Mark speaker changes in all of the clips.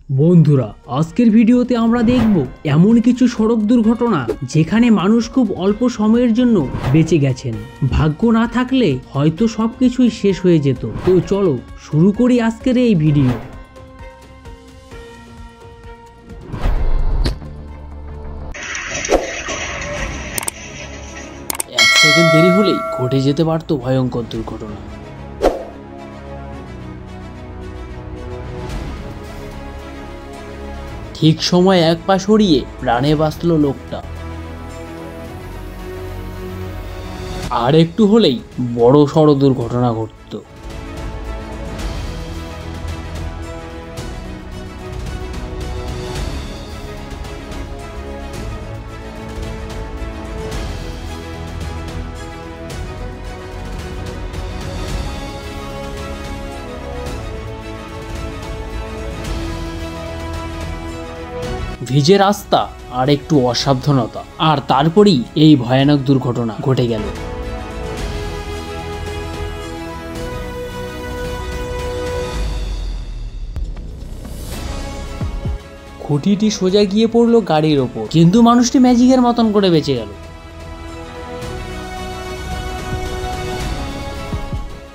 Speaker 1: বন্ধুরা, আজকের ভিডিওতে আমরা দেখব এমন কিছু সড়ক দুর্ঘটনা যেখানে মানুষ খুব অল্প সময়ের জন্য বেঁচে গেছেন। ভাগ্য না থাকলে হয়তো সবকিছুই শেষ হয়ে যেত। তো চলো শুরু করি আজকের এই ভিডিও। এক সেকেন্ড দেরি হলেই ঘটে যেতে পারত ভয়ঙ্কর দুর্ঘটনা। ঠিক সময় এক পা সরিয়ে প্রাণে বাঁচল লোকটা। আর একটু হলেই বড় সড় দুর্ঘটনা ঘটত। ভিজে রাস্তা আর একটু অসাবধানতা, আর তারপরেই এই ভয়ানক দুর্ঘটনা ঘটে গেল। খুঁটিটি সোজা গিয়ে পড়লো গাড়ির ওপর, কিন্তু মানুষটি ম্যাজিকের মতন করে বেঁচে গেল।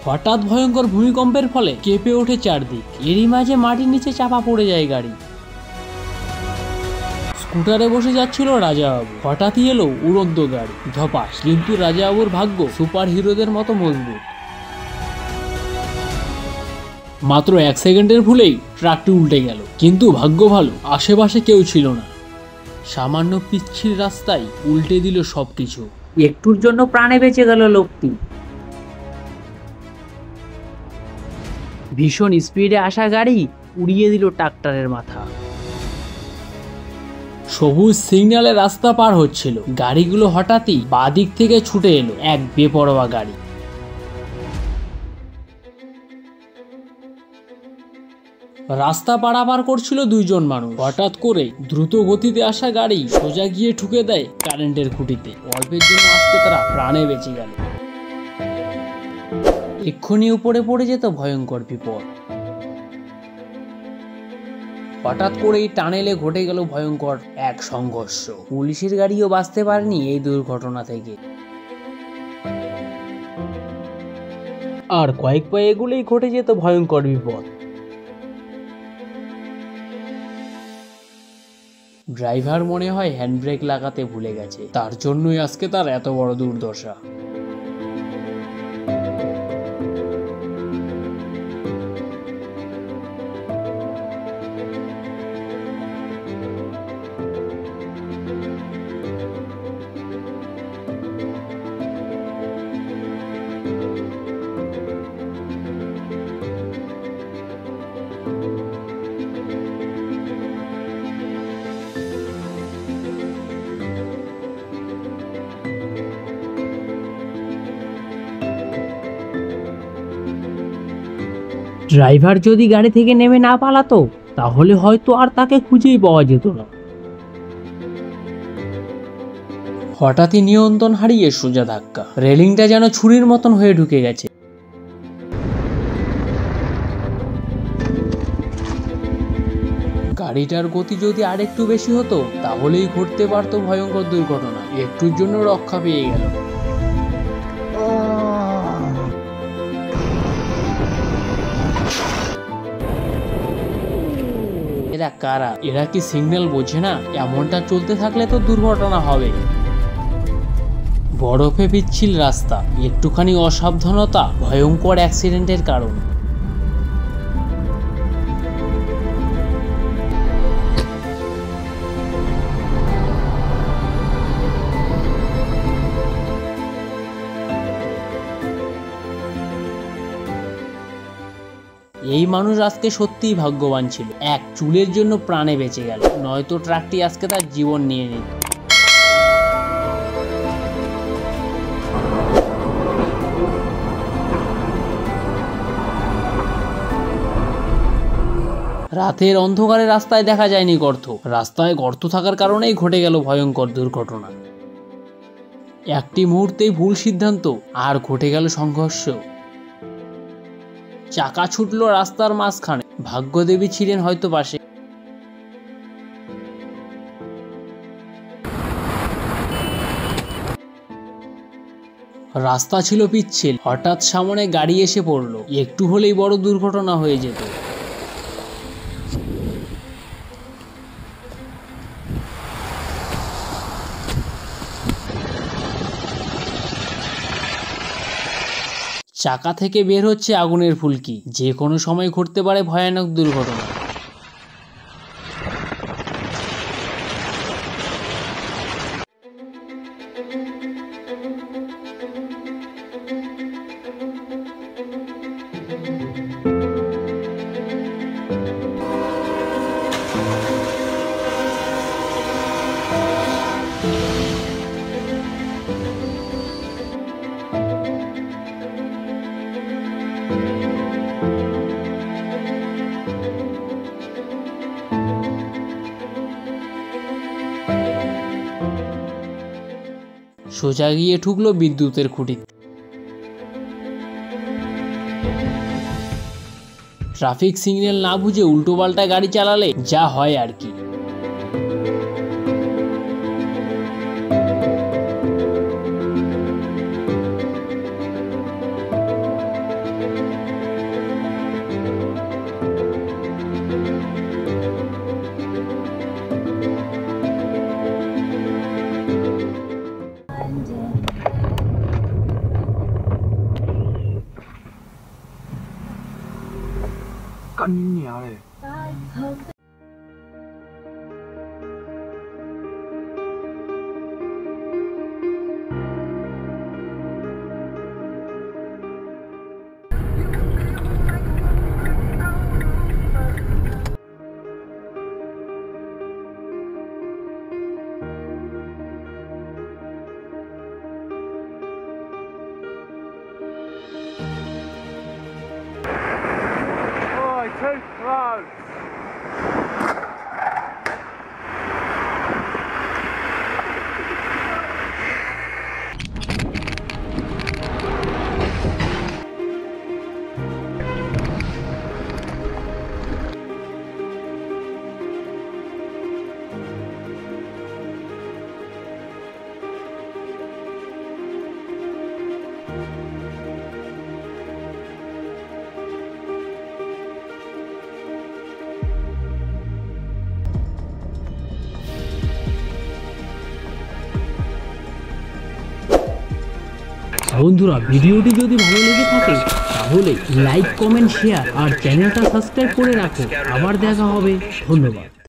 Speaker 1: হঠাৎ ভয়ঙ্কর ভূমিকম্পের ফলে কেঁপে ওঠে চারদিক। এরই মাঝে মাটির নিচে চাপা পড়ে যায় গাড়ি। স্কুটারে বসে যাচ্ছিল রাজাবাবু। হঠাৎই এলো উড়ন্ত গাড়ি, ধপাস। কিন্তু রাজাবাবুর ভাগ্য সুপার হিরোদের মতো মজবুত। মাত্র এক সেকেন্ডের ভুলেই ট্রাকটি উল্টে গেল, কিন্তু ভাগ্য ভালো আশেপাশে কেউ ছিল না। সামান্য পিচ্ছিল রাস্তায় উল্টে দিল সবকিছু। একটুর জন্য প্রাণে বেঁচে গেল লোকটি। ভীষণ স্পিডে আসা গাড়ি উড়িয়ে দিল ট্রাক্টরের মাথা। সবুজ সিগন্যালে রাস্তা পার হচ্ছিল, গাড়িগুলো হঠাৎই বাদিক থেকে ছুটে এলো এক বেপরোয়া গাড়ি। রাস্তা পারাপার করছিল দুইজন মানুষ। হঠাৎ করে দ্রুত গতিতে আসা গাড়ি সোজা গিয়ে ঠুকে দেয় কারেন্টের খুঁটিতে। অল্পের জন্য আজকে তারা প্রাণে বেঁচে গেল। এক্ষুনি উপরে পড়ে যেত ভয়ঙ্কর বিপদ। হঠাৎ করেই টানেলে ঘটে গেল ভয়ঙ্কর এক সংঘর্ষ। পুলিশের গাড়িও বাঁচতে পারেনি এই দুর্ঘটনা থেকে। আর কয়েক পা এগুলেই ঘটে যেত ভয়ঙ্কর বিপদ। ড্রাইভার মনে হয় হ্যান্ডব্রেক লাগাতে ভুলে গেছে, তার জন্যই আজকে তার এত বড় দুর্দশা। ড্রাইভার যদি গাড়ি থেকে নেমে না পালাতো তাহলে হয়তো আর তাকে খুঁজেই পাওয়া যেত না। হঠাৎই নিয়ন্ত্রণ হারিয়ে সোজা ধাক্কা। রেলিংটা যেন ছুরির মতন হয়ে ঢুকে গেছে। গাড়িটার গতি যদি আরেকটু বেশি হতো তাহলেই ঘটতে পারতো ভয়ঙ্কর দুর্ঘটনা। একটুর জন্য রক্ষা পেয়ে গেল। এরা কারা? এরা কি সিগন্যাল বোঝে না? এমনটা চলতে থাকলে তো দুর্ঘটনা হবে। বরফে পিচ্ছিল রাস্তা, একটুখানি অসাবধানতা ভয়ঙ্কর অ্যাক্সিডেন্টের কারণ। এই মানুষ আজকে সত্যিই ভাগ্যবান ছিল। এক চুলের জন্য প্রাণে বেঁচে গেল, নয়তো ট্রাকটি আজকে তার জীবন নিয়ে নিত। রাতের অন্ধকারে রাস্তায় দেখা যায়নি গর্ত। রাস্তায় গর্ত থাকার কারণেই ঘটে গেল ভয়ঙ্কর দুর্ঘটনা। একটি মুহূর্তেই ভুল সিদ্ধান্ত আর ঘটে গেল সংঘর্ষ। চাকা ছুটলো রাস্তার মাঝখানে। ভাগ্যদেবী ছিলেন হয়তো পাশে। রাস্তা ছিল পিচ্ছিল, হঠাৎ সামনে গাড়ি এসে পড়লো, একটু হলেই বড় দুর্ঘটনা হয়ে যেত। চাকা থেকে বের হচ্ছে আগুনের ফুলকি, যে কোনো সময় ঘটতে পারে ভয়ানক দুর্ঘটনা। সোজা গিয়ে ঠুকলো বিদ্যুতের খুঁটি। ট্রাফিক সিগন্যাল না বুঝে উল্টো পাল্টা গাড়ি চালালে যা হয় আর কি।
Speaker 2: 干你娘嘞！ Too close.
Speaker 1: বন্ধুরা, ভিডিওটি যদি ভালো লেগে থাকে তাহলে লাইক, কমেন্ট, শেয়ার আর চ্যানেলটা সাবস্ক্রাইব করে রাখো। আবার দেখা হবে। ধন্যবাদ।